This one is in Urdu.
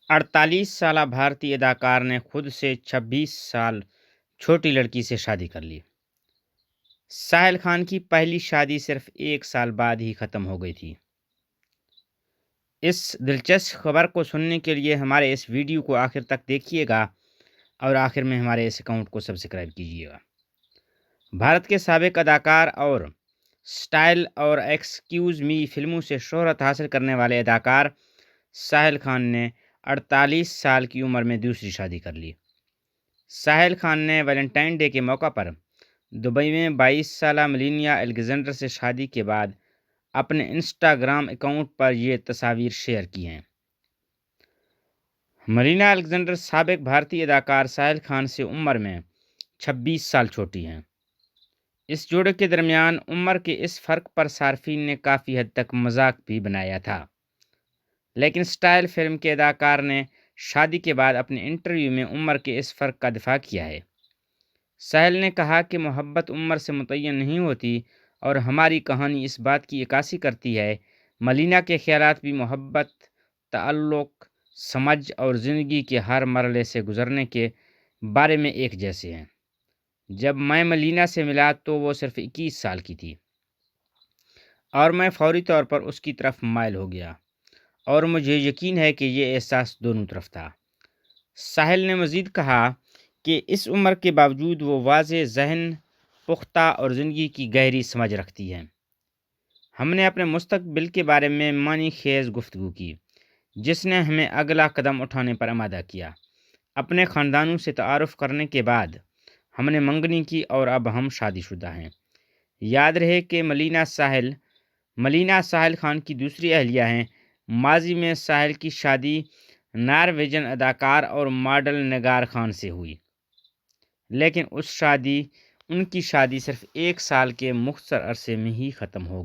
48 سالہ بھارتی اداکار نے خود سے 26 سال چھوٹی لڑکی سے شادی کر لی۔ ساحل خان کی پہلی شادی صرف 1 سال بعد ہی ختم ہو گئی تھی۔ اس دلچسپ خبر کو سننے کے لیے ہمارے اس ویڈیو کو آخر تک دیکھیے گا اور آخر میں ہمارے اس اکاؤنٹ کو سبسکرائب کیجیے گا۔ بھارت کے سابق اداکار اور سٹائل اور ایکسکیوز می فلموں سے شہرت حاصل کرنے والے اداکار ساحل خان نے 48 سال کی عمر میں دوسری شادی کر لی۔ ساحل خان نے ویلنٹائن ڈے کے موقع پر دبئی میں 22 سالہ ملینیا الیگزینڈر سے شادی کے بعد اپنے انسٹاگرام اکاؤنٹ پر یہ تصاویر شیئر کی ہیں۔ ملینیا الیگزینڈر سابق بھارتی اداکار ساحل خان سے عمر میں 26 سال چھوٹی ہیں۔ اس جوڑے کے درمیان عمر کے اس فرق پر صارفین نے کافی حد تک مذاق بھی بنایا تھا، لیکن سٹائل فلم کے اداکار نے شادی کے بعد اپنے انٹرویو میں عمر کے اس فرق کا دفاع کیا ہے۔ ساحل نے کہا کہ محبت عمر سے متعین نہیں ہوتی اور ہماری کہانی اس بات کی عکاسی کرتی ہے۔ ملینیا کے خیالات بھی محبت، تعلق، سمجھ اور زندگی کے ہر مرحلے سے گزرنے کے بارے میں ایک جیسے ہیں۔ جب میں ملینیا سے ملا تو وہ صرف 21 سال کی تھی اور میں فوری طور پر اس کی طرف مائل ہو گیا اور مجھے یقین ہے کہ یہ احساس دونوں طرف تھا۔ ساحل نے مزید کہا کہ اس عمر کے باوجود وہ واضح ذہن، پختہ اور زندگی کی گہری سمجھ رکھتی ہے۔ ہم نے اپنے مستقبل کے بارے میں معنی خیز گفتگو کی، جس نے ہمیں اگلا قدم اٹھانے پر آمادہ کیا۔ اپنے خاندانوں سے تعارف کرنے کے بعد ہم نے منگنی کی اور اب ہم شادی شدہ ہیں۔ یاد رہے کہ ملینیا ساحل خان کی دوسری اہلیہ ہیں۔ ماضی میں ساحل کی شادی نارویجن اداکار اور ماڈل نگار خان سے ہوئی، لیکن ان کی شادی صرف 1 سال کے مختصر عرصے میں ہی ختم ہو گئی۔